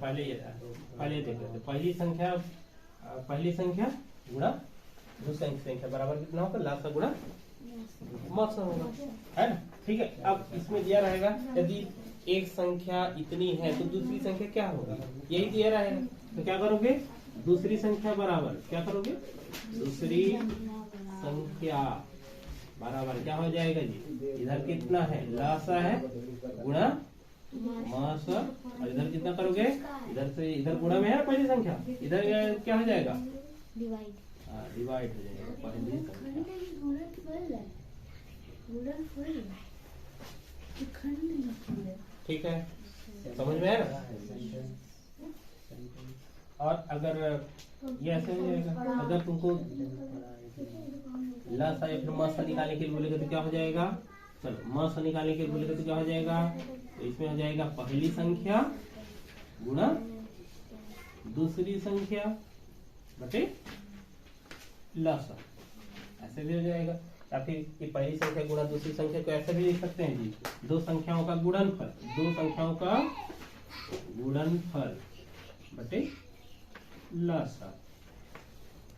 पहले देख लेते। पहली संख्या गुणा दूसरी संख्या बराबर कितना होगा? लासा गुणा मौसा होगा, है ना? ठीक है। अब इसमें दिया रहेगा यदि एक संख्या इतनी है तो दूसरी संख्या क्या होगी, यही दिया रहेगा। तो क्या करोगे? दूसरी संख्या बराबर क्या करोगे? दूसरी संख्या बराबर क्या हो जाएगा जी? इधर कितना है? लासा है गुणा मासा, और इधर कितना करोगे? इधर से इधर गुणा में है पहली संख्या, इधर क्या हो जाएगा? डिवाइड। हाँ, डिवाइड हो जाएगा पहली संख्या। ठीक है, समझ में आया ना? और अगर ये ऐसे हो जाएगा, अगर तुमको लासा या फिर मासा निकालने के लिए बोलेगा तो क्या हो जाएगा? चलो मासा निकालने के लिए बोलेगा तो क्या हो जाएगा? तो इसमें हो जाएगा पहली संख्या गुणा दूसरी संख्या बटे लासा, ऐसे भी हो जाएगा। या फिर ये पहली संख्या गुणा दूसरी संख्या को ऐसे भी लिख सकते हैं जी, दो संख्याओं का गुणनफल, दो संख्याओं का गुणनफल बटे लासा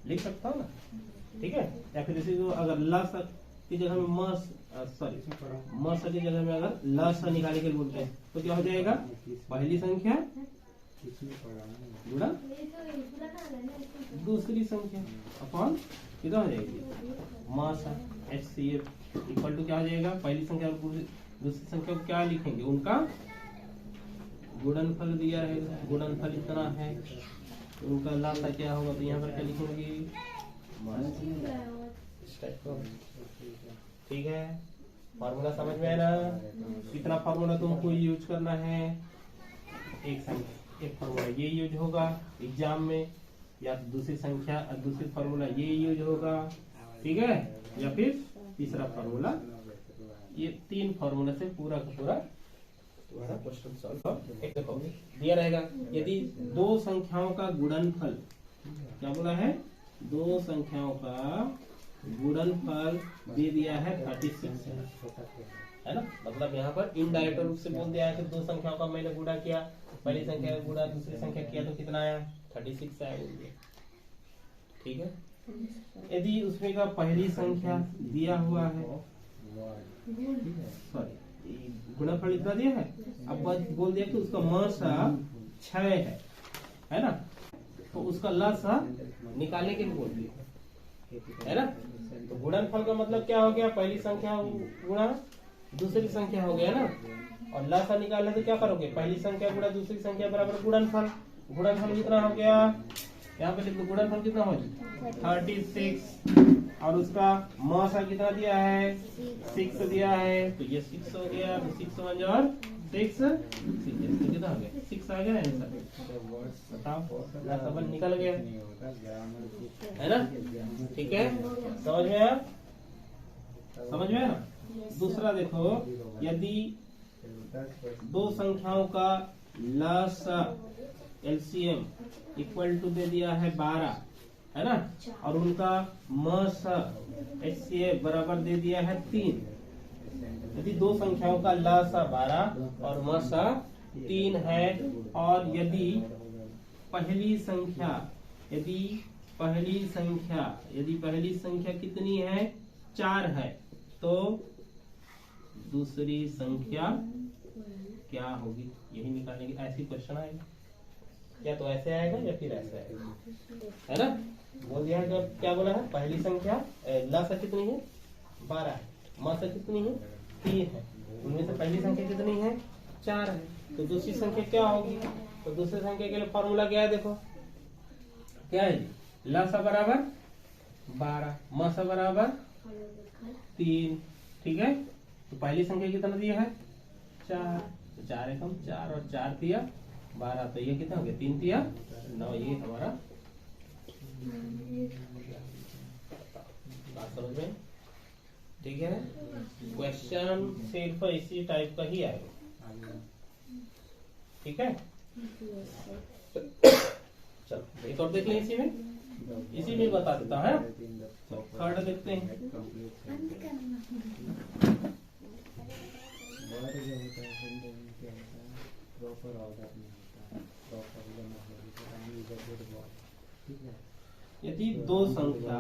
लिख सकता हूँ ना? ठीक है। या फिर इसी को अगर लासा की जगह में मासा की जगह में अगर लासा निकालने के लिए बोलते हैं तो क्या हो जाएगा? पहली संख्या गुणा दूसरी संख्या अपॉन कितना हो जाएगी? मासा HCF इक्वल टू क्या हो जाएगा? पहली संख्या और दूसरी संख्या को क्या लिखेंगे? उनका गुणनफल दिया रहेगा, गुणनफल इतना है, उनका लासा क्या होगा? तो यहाँ पर क्या लिखेंगे? ठीक है, फॉर्मूला समझ में आया ना? कितना फॉर्मूला तुमको यूज करना है? एक फॉर्मूला ये यूज होगा एग्जाम में, या दूसरी संख्या दूसरी फॉर्मूला ये यूज होगा, ठीक है? या फिर तीसरा फॉर्मूला, ये तीन फॉर्मूला से पूरा का पूरा तुम्हारा क्वेश्चन सॉल्व। एक देखो दिया रहेगा यदि दो संख्याओं का गुणनफल, क्या बोला है? दो संख्याओं का गुणनफल दे दिया है 36 है ना? मतलब यहाँ पर इनडायरेक्ट रूप से बोल दिया है कि दो संख्याओं का मैंने गुणा किया, पहली संख्या का गुणा दूसरी संख्या किया तो कितना आया? 36 आया, बोल दिया। ठीक है। यदि उसमें का पहली संख्या दिया हुआ है, सॉरी गुणनफल इतना दिया है, अब बोल दिया कि उसका मासा 6 है ना? तो उसका लासा निकालने के लिए बोल दिया है ना? तो गुणनफल का मतलब क्या हो गया? पहली संख्या गुणा दूसरी संख्या हो गया ना? और लासा निकालने तो क्या करोगे? पहली संख्या गुणा दूसरी संख्या बराबर गुणनफल। गुणनफल कितना हो गया? यहाँ पे देखो गुणनफल कितना हो गया? 36, और उसका मासा कितना दिया है? 6 दिया है, तो ये 6 हो गया। 6 1 और 6 कितना हो गया? 6 आ गया आंसर। बताओ, लासा निकल गया है ना? ठीक है, समझ में आया? समझ में आया? दूसरा देखो, यदि दो संख्याओं का लासा LCM इक्वल टू दे दिया है 12 है ना? और उनका मासा HCF बराबर दे दिया है 3। यदि दो संख्याओं का लासा 12 और मासा 3 है, और यदि पहली संख्या कितनी है? 4 है, तो दूसरी संख्या क्या होगी? यही निकालने की, ऐसी क्वेश्चन आएगा, या तो ऐसे आएगा या फिर ऐसे आएगा, है ना? बोल दिया है, क्या बोला है? पहली संख्या लासा कितनी है? 12 है, मासा कितनी है? 3 है, उनमें से पहली संख्या कितनी है? 4 है, तो दूसरी संख्या क्या होगी? तो दूसरी संख्या के लिए फॉर्मूला क्या है? देखो क्या है? लासा बराबर 12, मासा बराबर 3, ठीक है? तो पहली संख्या कितना दिया है? 4, तो 4 एकम 4 और 4 दिया 12, तो ये कितना हो गया? 3 दिया 9। ये हमारा बात समझ में? ठीक है। क्वेश्चन सिर्फ इसी टाइप का ही आएगा, ठीक है? चलो एक और देख लें, इसी में बता देता है। थर्ड देखते हैं। प्रॉपर ऑर्डर में होता है, प्रॉपर यदि दो संख्या,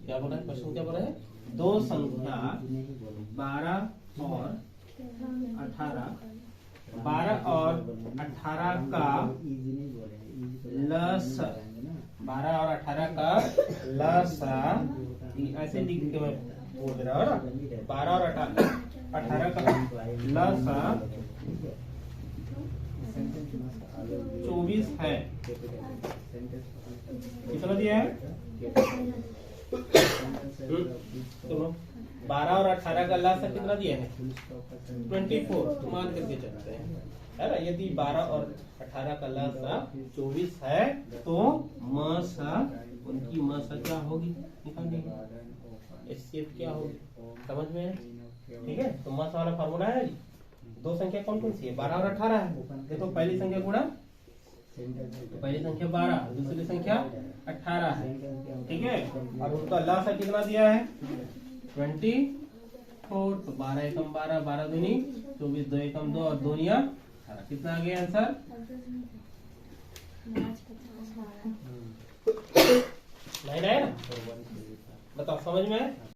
क्या बोला है क्वेश्चन, क्या बोला है, दो संख्या 12 और 18, 12 और 18 का लसा, 12 और 18 का लसा, ऐसे लिख के मैं बोल दे रहा हूँ ना, 12 और 18 का लसा 24 है। कितना दिया है? सुनो, 12 और 18 का लसा कितना दिया है? 24 मान करके चलते हैं, है ना। यदि 12 और 18 का लसा 24 है तो मसा, उनकी मसा क्या होगी निकालने की, एचसीएफ क्या होगी, समझ में है? ठीक है, तो मसा वाला फॉर्मूला है जी। दो संख्या कौन कौन सी है? 12 और 18 है। देखो पहली संख्या गुणा, तो पहली संख्या 12, दूसरी संख्या 18 है, ठीक है। और उनका लसा कितना दिया है? 24। तो 12 एकम 12, 12 दूनी 24, 2 एकम 2 और 2 निया 18। कितना आ गया आंसर? नहीं ना? बताओ समझ में है?